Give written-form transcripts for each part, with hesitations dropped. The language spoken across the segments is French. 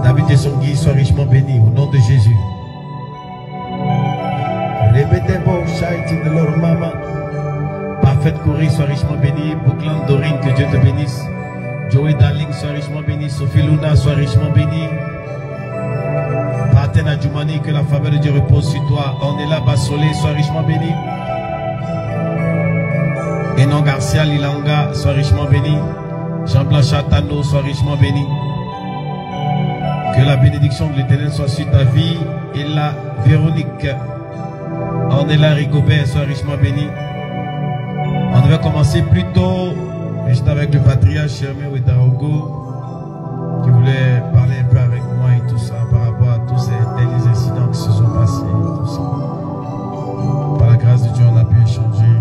David et son guide soient richement bénis au nom de Jésus. Répétez bon charity de leur maman. Parfaite Coury soit richement bénie. Boukland Dorine, que Dieu te bénisse. Joey Darling soit richement béni. Sophie Luna soit richement bénie. Partena Djoumani, que la faveur de Dieu repose sur toi. Ornella Bassolé soit richement béni. Enon Garcia Lilanga soit richement béni. Jean-Blanc Tano soit richement béni. Que la bénédiction de l'Éternel soit sur ta vie. Et la Véronique Ornella Rigobert soit richement bénie. On devait commencer plus tôt, juste avec le patriarche Chermé Ouedarogo, qui voulait parler un peu avec moi et tout ça, par rapport à tous ces derniers incidents qui se sont passés et tout ça. Par la grâce de Dieu, on a pu échanger.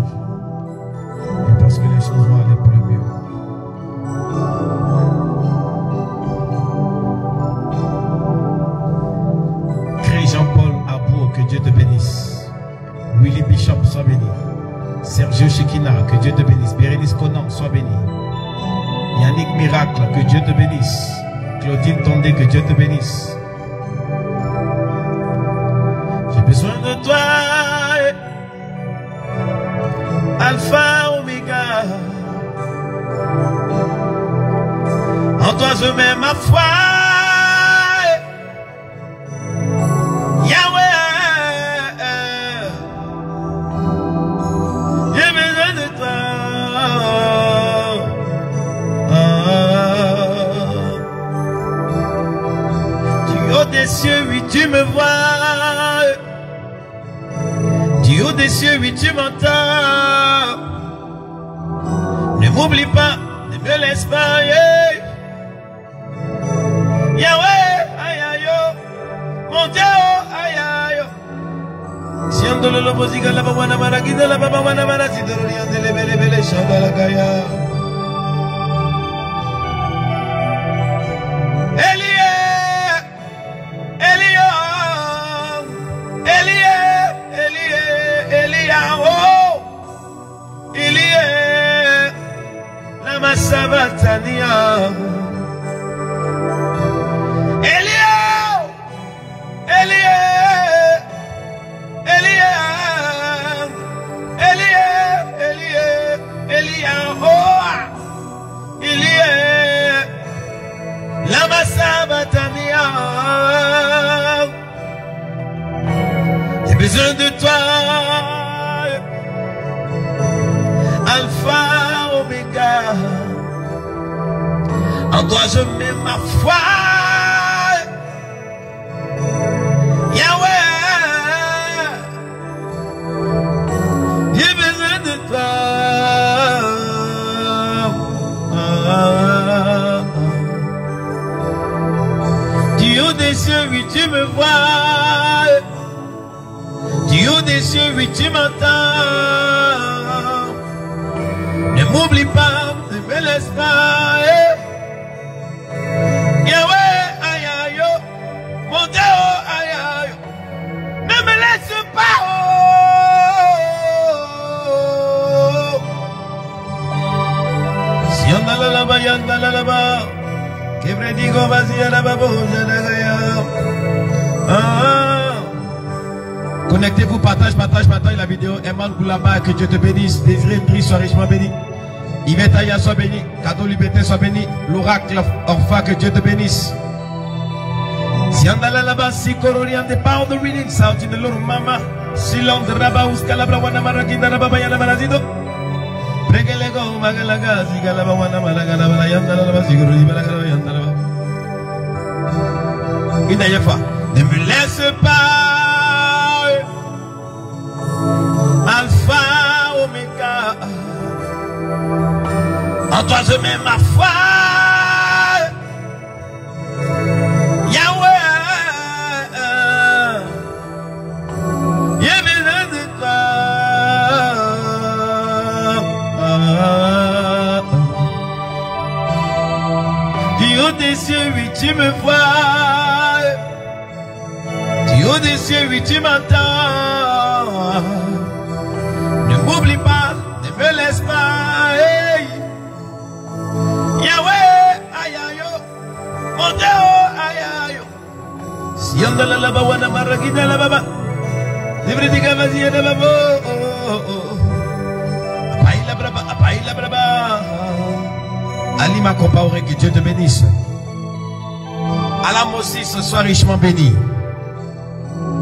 Et parce que les choses vont aller pour le mieux. Jean-Paul Abou, que Dieu te bénisse. Willy Bishop, sois béni. Sergio Chekina, que Dieu te bénisse. Bérénice Conan, sois béni. Yannick Miracle, que Dieu te bénisse. Claudine Tondé, que Dieu te bénisse. J'ai besoin de toi, Alpha, Omega. En toi je mets ma foi. Des cieux, oui, tu me vois. Du haut des cieux, oui, tu m'entends. Ne m'oublie pas, ne me laisse pas. Yahweh, aïe aïe, mon Dieu, aïe aïe. Si on donne le posiga, la bawana maragida, la bawana maragida, le bele bele chanda la gaya. Sabatania j'ai besoin de toi, Alpha, Omega. En toi je mets ma foi. Yahweh, j'ai besoin de toi. Du haut des cieux, oui, tu me vois. Du haut des cieux, oui, tu m'entends. Ne m'oublie pas, ne me laisse pas. Connectez-vous, partage la vidéo. Eman Goulaba, que Dieu te bénisse. Désiré Ndri, sois richement béni. Yvette Aya, sois béni. Cadeau Liberté, sois béni. L'oracle Orpha, que Dieu te bénisse. Si on a là-bas, si Cororian, the power of the reading, sound in the Lord Mama. Si l'on de Rabba, Uskalabra, Wanamarakinda, Rabba, Yanamarazido. Bregelego, Magalaga, Zigalaba, Wanamalagana, Yandalaba, Siguru, Balagara, Yandalaba. Une dernière fois. Ne me laisse pas, Alpha, Oméga. En toi je mets ma foi, Yahweh. J'ai besoin de toi. Du haut des cieux, oui, tu me vois. Du haut des cieux, oui, tu m'entends. Ne m'oublie pas, ne me laisse pas. Hey. Yahweh, aïe aïe, mon Dieu, aïe aïe. Si on a la baba, on a maragina la baba. Livre vas-y, la baba. Apaï la braba, apaï la braba. Alima Compaoré, que Dieu te bénisse. Alam aussi, ce soir richement béni.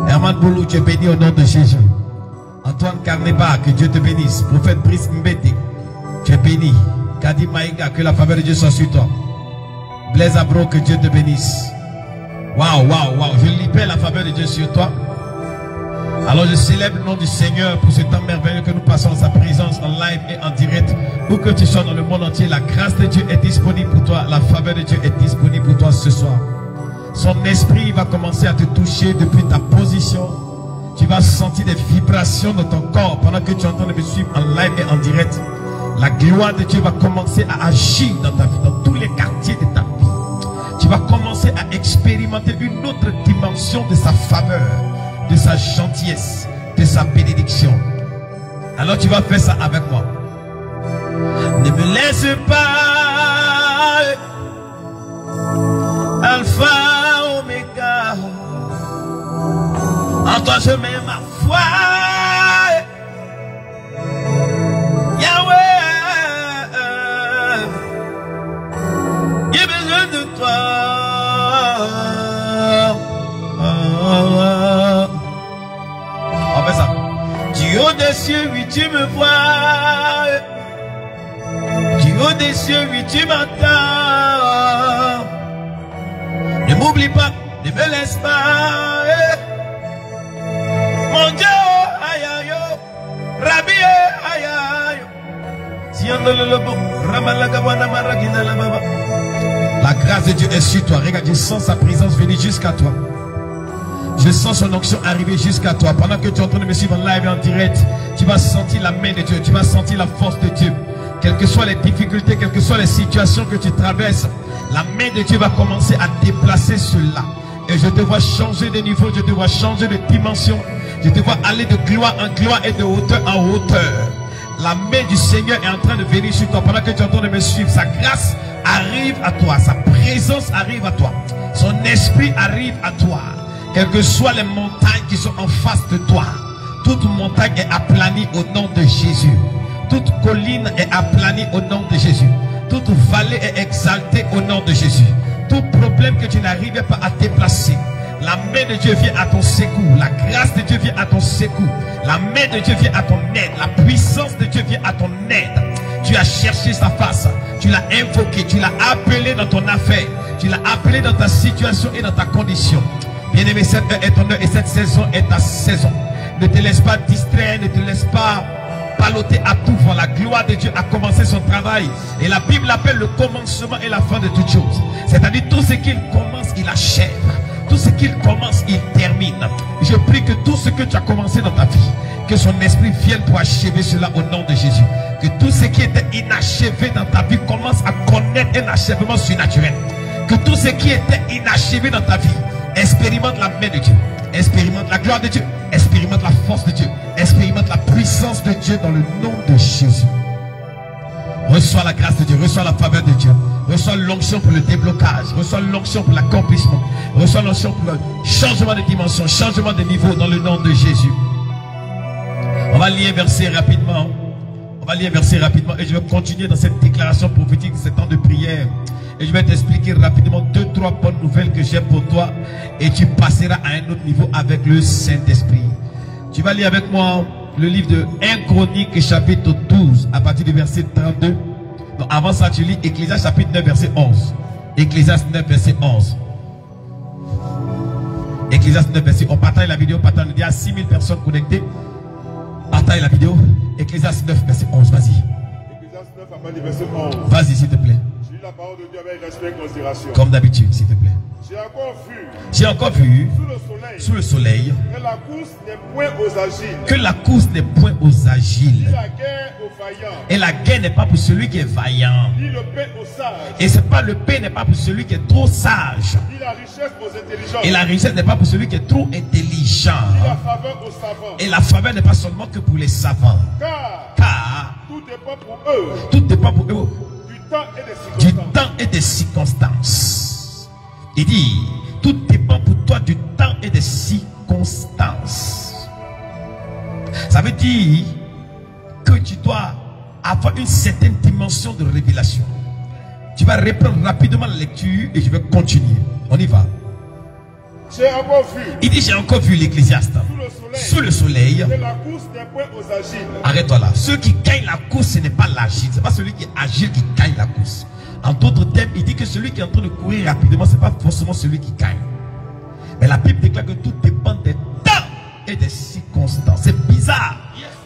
Herman Boulou, tu es béni au nom de Jésus. Antoine Carneba, que Dieu te bénisse. Prophète Brice Mbete, tu es béni. Kadi Maïga, que la faveur de Dieu soit sur toi. Blaise Abro, que Dieu te bénisse. Waouh, waouh, waouh. Je libère la faveur de Dieu sur toi. Alors je célèbre le nom du Seigneur pour ce temps merveilleux que nous passons dans sa présence en live et en direct. Où que tu sois dans le monde entier, la grâce de Dieu est disponible pour toi. La faveur de Dieu est disponible pour toi ce soir. Son esprit va commencer à te toucher depuis ta position. Tu vas sentir des vibrations dans ton corps pendant que tu es en train de me suivre en live et en direct. La gloire de Dieu va commencer à agir dans ta vie, dans tous les quartiers de ta vie. Tu vas commencer à expérimenter une autre dimension de sa faveur, de sa gentillesse, de sa bénédiction. Alors tu vas faire ça avec moi. Ne me laisse pas, Alpha, Oméga. En toi je mets ma foi, Yahweh. J'ai besoin de toi. On fait ça. Du haut des cieux, oui, tu me vois. Du haut des cieux, oui, tu m'entends. Ne m'oublie pas, ne me laisse pas. Mon Dieu, aïe aïe, Rabbi, aïe aïe. La grâce de Dieu est sur toi. Regarde, je sens sa présence venir jusqu'à toi. Je sens son onction arriver jusqu'à toi. Pendant que tu es en train de me suivre en live et en direct, tu vas sentir la main de Dieu. Tu vas sentir la force de Dieu. Quelles que soient les difficultés, quelles que soient les situations que tu traverses, la main de Dieu va commencer à déplacer cela. Et je te vois changer de niveau, je te vois changer de dimension. Je te vois aller de gloire en gloire et de hauteur en hauteur. La main du Seigneur est en train de venir sur toi. Pendant que tu es en train de me suivre, sa grâce arrive à toi. Sa présence arrive à toi. Son esprit arrive à toi. Quelles que soient les montagnes qui sont en face de toi, toute montagne est aplanie au nom de Jésus. Toute colline est aplanie au nom de Jésus. Toute vallée est exaltée au nom de Jésus. Tout problème que tu n'arrivais pas à déplacer, la main de Dieu vient à ton secours. La grâce de Dieu vient à ton secours. La main de Dieu vient à ton aide. La puissance de Dieu vient à ton aide. Tu as cherché sa face. Tu l'as invoqué. Tu l'as appelé dans ton affaire. Tu l'as appelé dans ta situation et dans ta condition. Bien-aimé, cette heure est ton heure et cette saison est ta saison. Ne te laisse pas distraire. Ne te laisse pas balloter à tout vent. La gloire de Dieu a commencé son travail. Et la Bible l'appelle le commencement et la fin de toutes choses. C'est-à-dire tout ce qu'il commence, il achève. Tout ce qu'il commence, il termine. Je prie que tout ce que tu as commencé dans ta vie, que son esprit vienne pour achever cela au nom de Jésus. Que tout ce qui était inachevé dans ta vie commence à connaître un achèvement surnaturel. Que tout ce qui était inachevé dans ta vie expérimente la main de Dieu, expérimente la gloire de Dieu, expérimente la force de Dieu, expérimente la puissance de Dieu dans le nom de Jésus. Reçois la grâce de Dieu, reçois la faveur de Dieu, reçois l'onction pour le déblocage, reçois l'onction pour l'accomplissement, reçois l'onction pour le changement de dimension, changement de niveau dans le nom de Jésus. On va lire un verset rapidement. On va lire un verset rapidement et je vais continuer dans cette déclaration prophétique, ce temps de prière. Et je vais t'expliquer rapidement 2-3 bonnes nouvelles que j'ai pour toi. Et tu passeras à un autre niveau avec le Saint-Esprit. Tu vas lire avec moi le livre de 1 Chronique chapitre 12 à partir du verset 32. Donc avant ça tu lis Ecclésiaste chapitre 9 verset 11. Ecclésiaste 9 verset 11. Ecclésiaste 9, verset 11. Partage la vidéo, partage. Il y a 6000 personnes connectées. Partage la vidéo. Ecclésiaste 9, verset 11. Vas-y. Ecclésiaste 9, à partir du verset 11. Vas-y, s'il te plaît. Je lis la parole de Dieu avec respect et considération. Comme d'habitude, s'il te plaît. J'ai encore vu sous le soleil que la course n'est point aux agiles. Que la course n'est point aux agiles. Ni la guerre aux vaillants. Et la guerre n'est pas pour celui qui est vaillant. Ni le pain aux sages. Et c'est pas le pain n'est pas pour celui qui est trop sage. Ni la richesse aux intelligents. Et la richesse n'est pas pour celui qui est trop intelligent. Ni la faveur aux savants. Et la faveur n'est pas seulement que pour les savants. Car tout dépend pour eux. Tout dépend pour eux. Du temps et des circonstances. Il dit, tout dépend pour toi du temps et des circonstances. Ça veut dire que tu dois avoir une certaine dimension de révélation. Tu vas reprendre rapidement la lecture et je vais continuer. On y va. J'ai encore vu. Il dit, j'ai encore vu l'Ecclésiaste. Sous le soleil. Que la course n'est point aux agiles. Arrête-toi là. Ceux qui gagnent la course, ce n'est pas l'agile. Ce n'est pas celui qui est agile qui gagne la course. En d'autres termes, il dit que celui qui est en train de courir rapidement, ce n'est pas forcément celui qui gagne. Mais la Bible déclare que tout dépend des temps et des circonstances. C'est bizarre.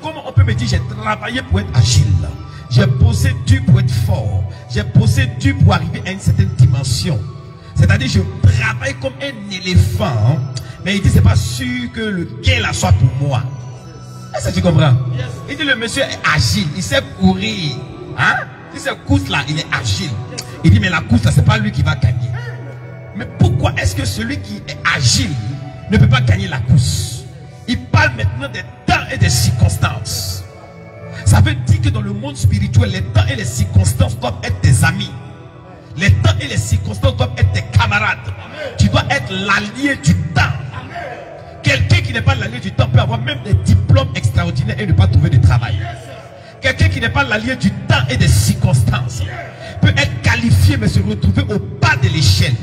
Comment on peut me dire, j'ai travaillé pour être agile. J'ai bossé dur pour être fort. J'ai bossé dur pour arriver à une certaine dimension. C'est-à-dire, je travaille comme un éléphant. Mais il dit, c'est pas sûr que le gain là soit pour moi. Est-ce que tu comprends? Il dit, le monsieur est agile. Il sait courir. Hein? Il sait course là, il est agile. Il dit, mais la course là, c'est pas lui qui va gagner. Mais pourquoi est-ce que celui qui est agile ne peut pas gagner la course? Il parle maintenant des temps et des circonstances. Ça veut dire que dans le monde spirituel, les temps et les circonstances doivent être tes amis. Les temps et les circonstances doivent être tes camarades. Tu dois être l'allié du temps. Quelqu'un qui n'est pas l'allié du temps peut avoir même des diplômes extraordinaires et ne pas trouver de travail. Quelqu'un qui n'est pas l'allié du temps et des circonstances peut être qualifié mais se retrouver au bas de l'échelle.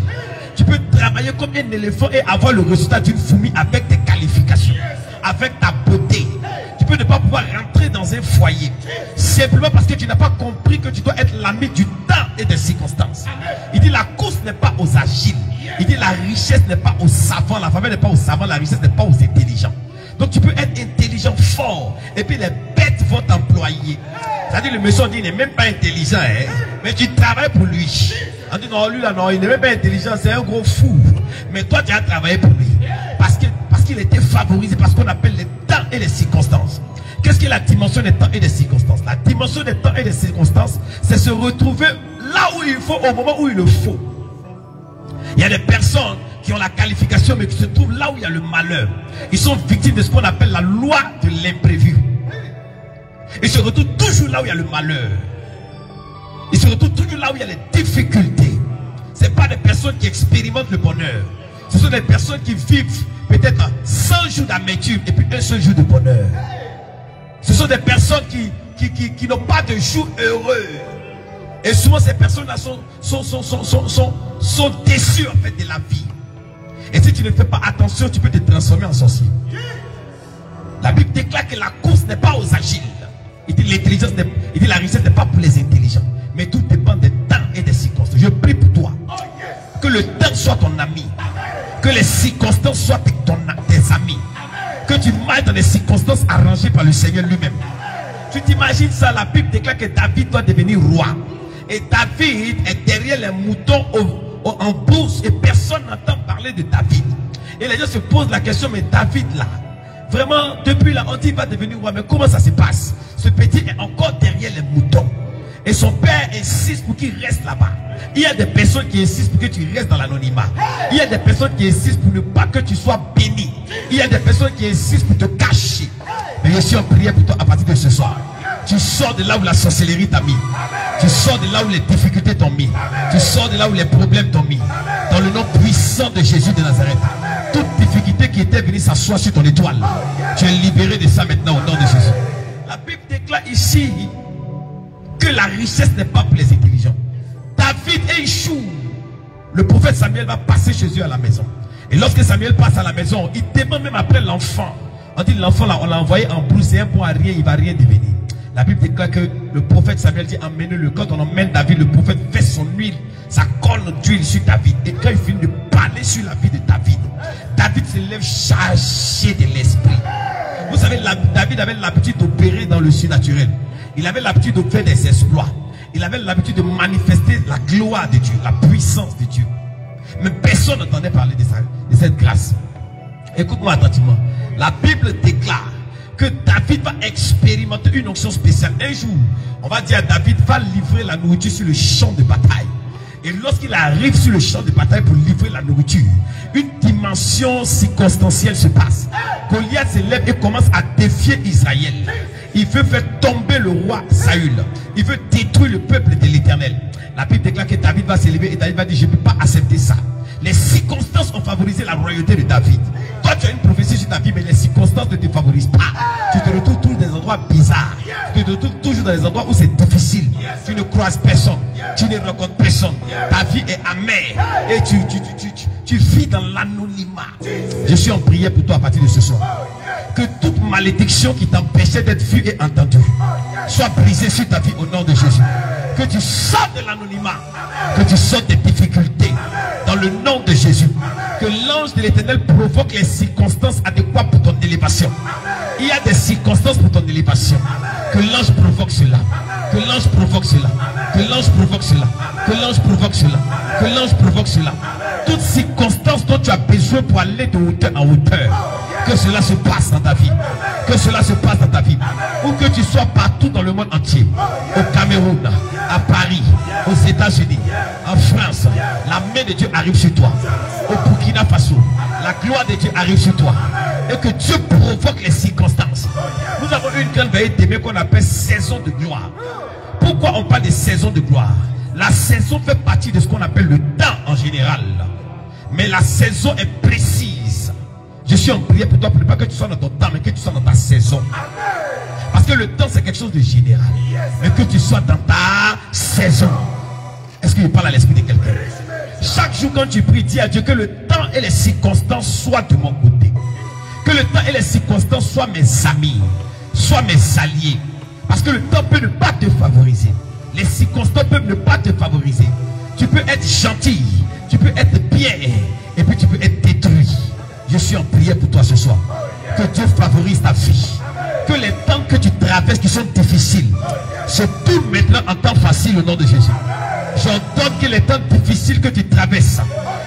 Tu peux travailler comme un éléphant et avoir le résultat d'une fourmi avec tes qualifications, avec ta beauté. Tu peux ne pas pouvoir rentrer dans un foyer simplement parce que tu n'as pas compris que tu dois être l'ami du temps et des circonstances. Il dit la course n'est pas aux agiles. Il dit la richesse n'est pas aux savants. La faveur n'est pas aux savants. La richesse n'est pas aux intelligents. Donc tu peux être intelligent, fort, et puis les bêtes vont t'employer. C'est-à-dire le monsieur dit il n'est même pas intelligent, hein, mais tu travailles pour lui. On dit non, lui là, non, il n'est même pas intelligent, c'est un gros fou. Mais toi tu as travaillé pour lui. Parce qu'il était favorisé, parce qu'on appelle les temps et les circonstances. Qu'est-ce que la dimension des temps et des circonstances? La dimension des temps et des circonstances, c'est se retrouver là où il faut, au moment où il le faut. Il y a des personnes qui ont la qualification mais qui se trouvent là où il y a le malheur. Ils sont victimes de ce qu'on appelle la loi de l'imprévu. Ils se retrouvent toujours là où il y a le malheur. Ils se retrouvent toujours là où il y a les difficultés. Ce ne sont pas des personnes qui expérimentent le bonheur. Ce sont des personnes qui vivent peut-être 100 jours d'amertume et puis un seul jour de bonheur. Ce sont des personnes qui n'ont pas de jour heureux. Et souvent ces personnes-là sont déçues en fait de la vie. Et si tu ne fais pas attention, tu peux te transformer en sorcier. La Bible déclare que la course n'est pas aux agiles. Il dit l'intelligence, il dit la richesse n'est pas pour les intelligents. Mais tout dépend des temps et des circonstances. Je prie pour toi. Que le temps soit ton ami. Que les circonstances soient tes amis. Que tu marches dans les circonstances arrangées par le Seigneur lui-même. Tu t'imagines ça, la Bible déclare que David doit devenir roi. Et David est derrière les moutons en bourse et personne n'entend parler de David. Et les gens se posent la question, mais David là, vraiment depuis là on dit il va devenir roi, mais comment ça se passe? Ce petit est encore derrière les moutons. Et son père insiste pour qu'il reste là-bas. Il y a des personnes qui insistent pour que tu restes dans l'anonymat. Il y a des personnes qui insistent pour ne pas que tu sois béni. Il y a des personnes qui insistent pour te cacher. Mais je suis en prière pour toi à partir de ce soir. Tu sors de là où la sorcellerie t'a mis. Tu sors de là où les difficultés t'ont mis. Tu sors de là où les problèmes t'ont mis. Dans le nom puissant de Jésus de Nazareth. Toute difficulté qui était venue s'asseoir sur ton étoile, tu es libéré de ça maintenant au nom de Jésus. La Bible déclare ici que la richesse n'est pas pour les intelligents. David échoue. Le prophète Samuel va passer chez eux à la maison. Et lorsque Samuel passe à la maison, il demande même après l'enfant. On dit l'enfant là, on l'a envoyé en brousse, c'est un bon à rien, il ne va rien devenir. La Bible déclare que le prophète Samuel dit emmenez-le. Quand on emmène David, le prophète fait son huile, sa corne d'huile sur David. Et quand il finit de parler sur la vie de David, David se avait l'habitude d'opérer dans le surnaturel. Il avait l'habitude de faire des exploits. Il avait l'habitude de manifester la gloire de Dieu, la puissance de Dieu. Mais personne n'entendait parler de cette grâce. Écoute-moi attentivement. La Bible déclare que David va expérimenter une onction spéciale. Un jour, on va dire à David, va livrer la nourriture sur le champ de bataille. Et lorsqu'il arrive sur le champ de bataille pour livrer la nourriture, une dimension circonstancielle se passe. Goliath se lève et commence à défier Israël. Il veut faire tomber le roi Saül. Il veut détruire le peuple de l'Éternel. La Bible déclare que David va s'élever et David va dire, je ne peux pas accepter ça. Les circonstances ont favorisé la royauté de David. Toi, tu as une prophétie sur ta vie, mais les circonstances ne te favorisent pas. Tu te retrouves toujours dans des endroits bizarres. Tu te retrouves toujours dans des endroits où c'est difficile. Tu ne croises personne. Tu ne rencontres personne. Ta vie est amère. Et tu vis dans l'anonymat. Je suis en prière pour toi à partir de ce soir. Que toute malédiction qui t'empêchait d'être vu et entendu soit brisée sur ta vie au nom de Jésus. Que tu sortes de l'anonymat. Que tu sortes des difficultés. Dans le nom de Jésus. Que l'ange de l'Éternel provoque les circonstances adéquates pour ton élévation. Il y a des circonstances pour ton élévation. Que l'ange provoque cela. Que l'ange provoque cela. Que l'ange provoque cela. Que l'ange provoque cela. Que l'ange provoque cela. Toutes circonstances dont tu as besoin pour aller de hauteur en hauteur. Que cela se passe dans ta vie. Que cela se passe dans ta vie. Ou que tu sois partout dans le monde entier. Au Cameroun, à Paris, aux États-Unis, en France. La main de Dieu arrive sur toi. Au Burkina Faso, la gloire de Dieu arrive sur toi. Et que Dieu provoque les circonstances. Nous avons une grande veillée demain qu'on appelle saison de gloire. Pourquoi on parle de saison de gloire? La saison fait partie de ce qu'on appelle le temps en général. Mais la saison est précise. Je suis en prière pour toi, pour ne pas que tu sois dans ton temps, mais que tu sois dans ta saison. Parce que le temps, c'est quelque chose de général. Mais que tu sois dans ta saison. Est-ce qu'il parle à l'esprit de quelqu'un? Chaque jour quand tu pries, dis à Dieu que le temps et les circonstances soient de mon côté. Que le temps et les circonstances soient mes amis, soient mes alliés. Parce que le temps peut ne pas te favoriser. Les circonstances peuvent ne pas te favoriser. Tu peux être gentil, tu peux être bien, et puis tu peux être détruit. Je suis en prière pour toi ce soir. Que Dieu favorise ta vie. Que les temps que tu traverses qui sont difficiles se tournent maintenant en temps facile au nom de Jésus. J'entends que les temps difficiles que tu traverses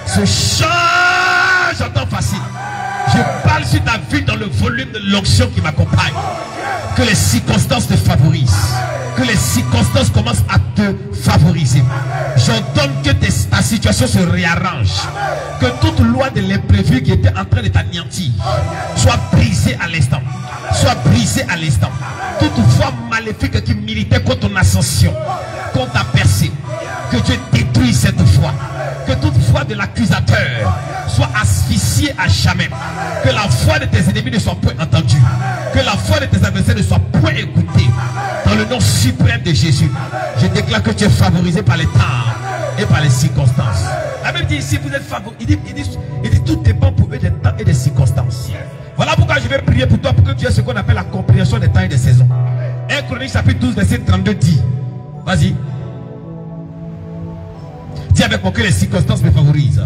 se changent en temps facile. Je parle sur ta vie dans le volume de l'onction qui m'accompagne. Que les circonstances te favorisent. Que les circonstances commencent à te favoriser. J'entends que ta situation se réarrange. Que toute loi de l'imprévu qui était en train de t'anéantir soit brisée à l'instant. Soit brisée à l'instant. Toute foi maléfique qui militait contre ton ascension, contre ta percée, que Dieu détruise cette foi. Que toute foi de l'accusateur soit asphyxiée à jamais. Que la foi de tes ennemis ne soit point entendue. Que la foi de tes adversaires ne soit point écoutée. Dans le nom suprême de Jésus, je déclare que tu es favorisé par les temps et par les circonstances. La Bible dit ici, vous êtes favorisé. Il dit tout dépend pour eux des temps et des circonstances. Voilà pourquoi je vais prier pour toi, pour que tu aies ce qu'on appelle la compréhension des temps et des saisons. 1 Chronique chapitre 12 verset 32 dit, vas-y. Dis avec moi que les circonstances me favorisent.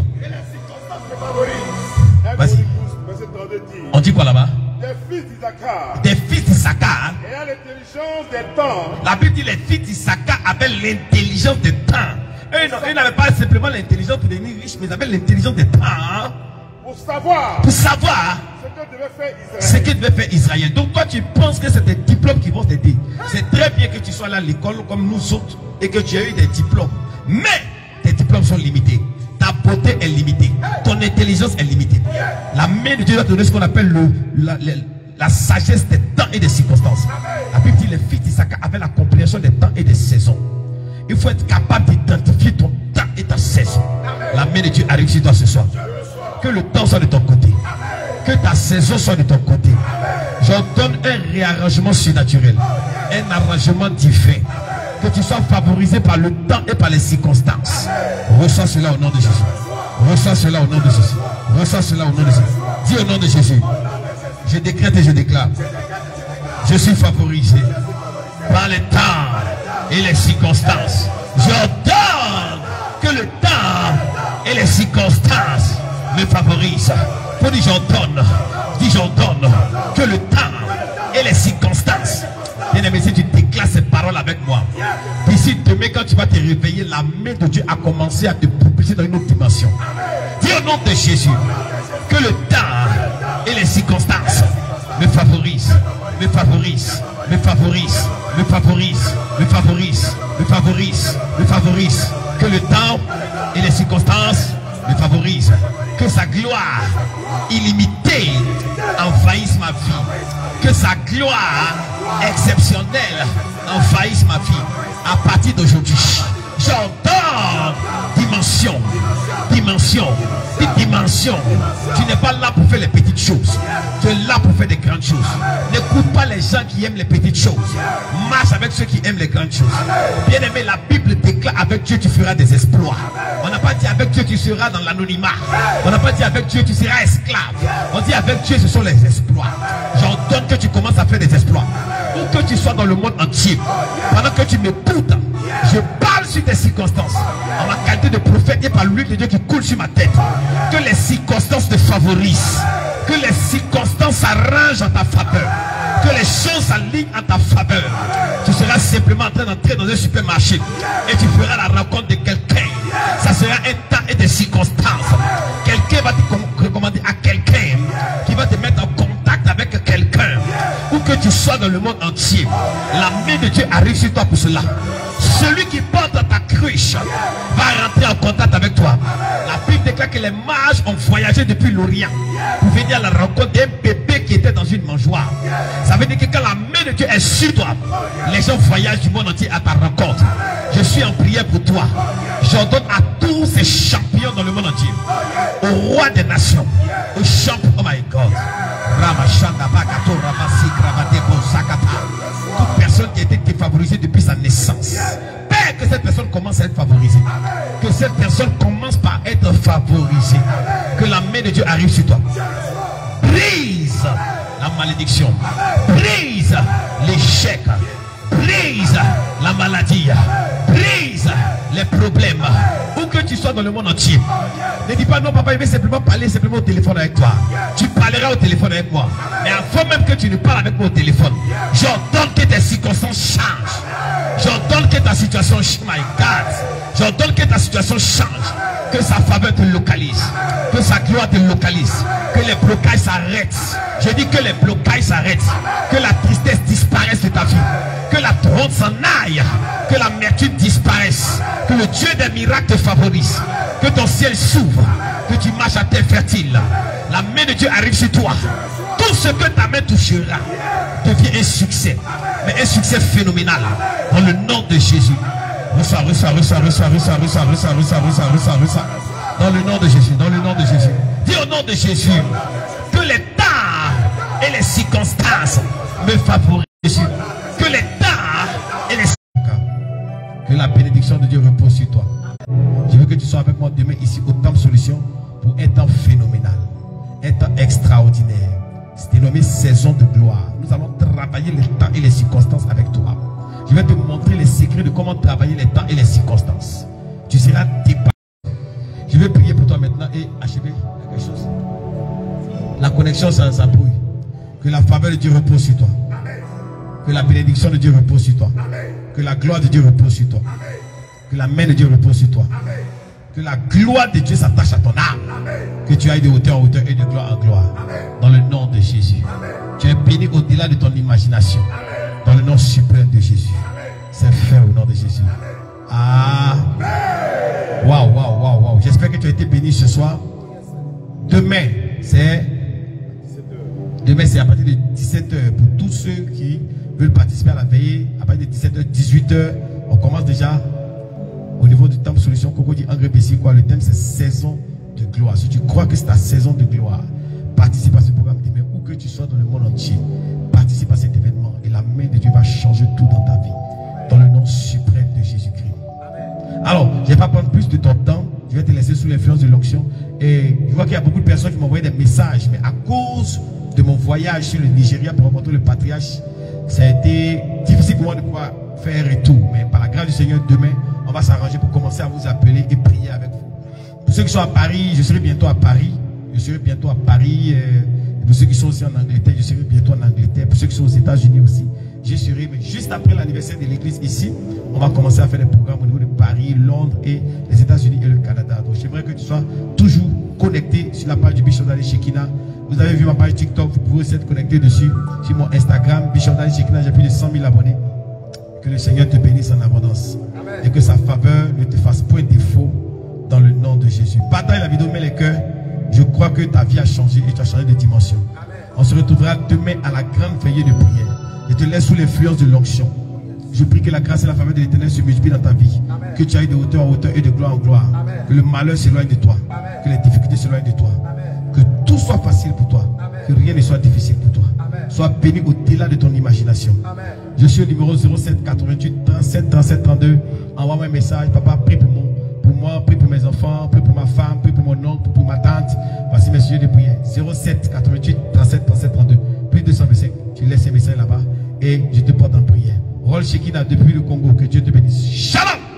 Vas-y. On dit quoi là-bas? Des fils d'Issachar. Ayant l'intelligence des temps. La Bible dit les fils d'Issachar avaient l'intelligence des temps. Eux n'avaient pas simplement l'intelligence pour devenir riches, mais ils avaient l'intelligence des temps. Hein? Pour savoir ce que devait faire Israël. Donc toi tu penses que c'est des diplômes qui vont t'aider. C'est très bien que tu sois là à l'école comme nous autres et que tu aies eu des diplômes. Mais tes diplômes sont limités. Ta beauté est limitée. Ton intelligence est limitée. La main de Dieu va te donner ce qu'on appelle la sagesse des temps et des circonstances. La Bible dit les fils d'Issachar avaient la compréhension des temps et des saisons. Il faut être capable d'identifier ton temps et ta saison. La main de Dieu arrive sur toi ce soir. Que le temps soit de ton côté. Que ta saison soit de ton côté. J'ordonne un réarrangement surnaturel. Un arrangement divin. Que tu sois favorisé par le temps et par les circonstances. Reçois cela au nom de Jésus. Reçois cela au nom de Jésus. Reçois cela au nom de Jésus. Dis au nom de Jésus. Je décrète et je déclare. Je suis favorisé par le temps et les circonstances. J'ordonne que le temps et les circonstances me favorisent. Pour dire j'ordonne que le temps et les circonstances. Bien-aimé, si tu déclares ces paroles avec moi, d'ici demain, quand tu vas te réveiller, la main de Dieu a commencé à te propulser dans une autre dimension. Dis au nom de Jésus que le temps et les circonstances me favorisent, me favorisent, me favorisent, me favorisent, me favorisent, me favorisent, me favorisent. Que le temps et les circonstances me favorisent. Que sa gloire illimitée envahisse ma vie. Que sa gloire exceptionnelle envahisse ma vie. À partir d'aujourd'hui, j'entends dimension, dimension, dimension. Tu n'es pas là pour faire les petites choses. Tu es là pour faire des grandes choses. N'écoute pas les gens qui aiment les petites choses. Marche avec ceux qui aiment les grandes choses. Bien aimé, la Bible déclare avec Dieu tu feras des exploits. On n'a pas dit avec Dieu tu seras dans l'anonymat. On n'a pas dit avec Dieu tu seras esclave. On dit avec Dieu ce sont les exploits. J'entends que tu commences à faire des exploits. Où que tu sois dans le monde entier, pendant que tu m'écoutes, je parle sur tes circonstances en ma qualité de prophète et par l'huile de Dieu qui coule sur ma tête. Que les circonstances te favorisent, que les circonstances s'arrangent en ta faveur, que les choses s'alignent en ta faveur. Tu seras simplement en train d'entrer dans un supermarché et tu feras la rencontre de quelqu'un. Ça sera un temps et des circonstances. Quelqu'un va te recommander à quelqu'un qui va te mettre en contact avec quelqu'un. Où que tu sois dans le monde entier, la main de Dieu arrive sur toi pour cela. Celui qui porte ta cruche va rentrer en contact avec toi. La Bible déclare que les mages ont voyagé depuis l'Orient pour venir à la rencontre d'un bébé qui était dans une mangeoire. Ça veut dire que quand la main de Dieu est sur toi, les gens voyagent du monde entier à ta rencontre. Je suis en prière pour toi. J'ordonne à tous ces champions dans le monde entier, au roi des nations, au champion, oh my God, toute personne qui a été défavorisée depuis sa naissance, Père, que cette personne commence à être favorisée. Que cette personne commence par être favorisée. Que la main de Dieu arrive sur toi. Brise la malédiction. Brise l'échec. Brise la maladie. Brise les problèmes. Où que tu sois dans le monde entier. Ne dis pas non papa, il veut simplement parler simplement au téléphone avec toi. Tu parleras au téléphone avec moi. Mais avant même que tu ne parles avec moi au téléphone, j'ordonne que tes circonstances changent. J'ordonne que ta situation change. My God. J'ordonne que ta situation change. Que sa faveur te localise. Que sa gloire te localise. Que les blocages s'arrêtent. Je dis que les blocages s'arrêtent. Que la tristesse disparaisse de ta vie. Que la honte s'en aille. Que l'amertume disparaisse. Que le Dieu des miracles te favorise. Que ton ciel s'ouvre. Que tu marches à terre fertile. La main de Dieu arrive sur toi. Tout ce que ta main touchera devient un succès. Mais un succès phénoménal. Dans le nom de Jésus. Reçois, reçois, reçois, reçois, reçois, reçois, reçois, reçois, reçois, reçois, reçois. Dans le nom de Jésus. Dans le nom de Jésus. Dis au nom de Jésus. Que les temps et les circonstances me favorisent. Que les temps et les circonstances. Que la bénédiction de Dieu repose sur toi. Je veux que tu sois avec moi demain ici au Temple Solution pour un temps phénoménal, un temps extraordinaire. C'est dénommé saison de gloire. Nous allons travailler les temps et les circonstances avec toi. Je vais te montrer les secrets de comment travailler les temps et les circonstances. Tu seras dépassé. Je vais prier pour toi maintenant et achever quelque chose. La connexion s'embrouille. Que la faveur de Dieu repose sur toi. Que la bénédiction de Dieu repose sur toi. Que la gloire de Dieu repose sur toi. Que la main de Dieu repose sur toi. Que la gloire de Dieu s'attache à ton âme. Que tu ailles de hauteur en hauteur et de gloire en gloire. Dans le nom de Jésus. Tu es béni au-delà de ton imagination. Dans le nom suprême de Jésus. C'est fait au nom de Jésus. Ah. Waouh, waouh, waouh, waouh. J'espère que tu as été béni ce soir. Demain, c'est à partir de 17h. Pour tous ceux qui veulent participer à la veillée, à partir de 17h, 18h, on commence déjà au niveau du Temple Solution. Coco dit Engrais Bessie, quoi. Le thème c'est saison de gloire. Si tu crois que c'est ta saison de gloire, participe à ce programme demain, où que tu sois dans le monde entier. Participe à cet événement et la main de Dieu va changer tout dans ta vie. Dans le nom suprême de Jésus-Christ. Alors, je ne vais pas prendre plus de ton temps. Je vais te laisser sous l'influence de l'onction. Et je vois qu'il y a beaucoup de personnes qui m'ont envoyé des messages. Mais à cause de mon voyage sur le Nigeria pour rencontrer le patriarche, ça a été difficile pour moi de pouvoir faire un retour. Mais par la grâce du Seigneur, demain, on va s'arranger pour commencer à vous appeler et prier avec vous. Pour ceux qui sont à Paris, je serai bientôt à Paris. Je serai bientôt à Paris. Pour ceux qui sont aussi en Angleterre, je serai bientôt en Angleterre. Pour ceux qui sont aux États-Unis aussi, je serai. Mais juste après l'anniversaire de l'église ici, on va commencer à faire des programmes au niveau de Paris, Londres et les États-Unis et le Canada. Donc j'aimerais que tu sois toujours connecté sur la page du Bishop Daniel Shekina. Vous avez vu ma page TikTok, vous pouvez aussi être connecté dessus. Sur mon Instagram, Bishop Daniel Shekina, j'ai plus de 100 000 abonnés. Que le Seigneur te bénisse en abondance. Amen. Et que sa faveur ne te fasse point défaut dans le nom de Jésus. Partage la vidéo, mets les cœurs. Je crois que ta vie a changé et tu as changé de dimension. Amen. On se retrouvera demain à la grande veillée de prière. Je te laisse sous l'influence de l'onction. Je prie que la grâce et la faveur de l'Éternel se multiplient dans ta vie. Amen. Que tu ailles de hauteur en hauteur et de gloire en gloire. Amen. Que le malheur s'éloigne de toi. Amen. Que les difficultés s'éloignent de toi. Amen. Que tout soit facile pour toi. Amen. Que rien ne soit difficile pour toi. Amen. Sois béni au-delà de ton imagination. Amen. Je suis au numéro 07 88 37 37 32. Envoie-moi un message. Papa, prie pour moi, prie pour mes enfants, prie pour ma femme, prie pour mon oncle, pour ma tante. Voici mes sujets de prière. 07 88 37 37 32. Plus de 225. Tu laisses un message là-bas et je te porte en prière. Rôle Shekina depuis le Congo. Que Dieu te bénisse. Shalom.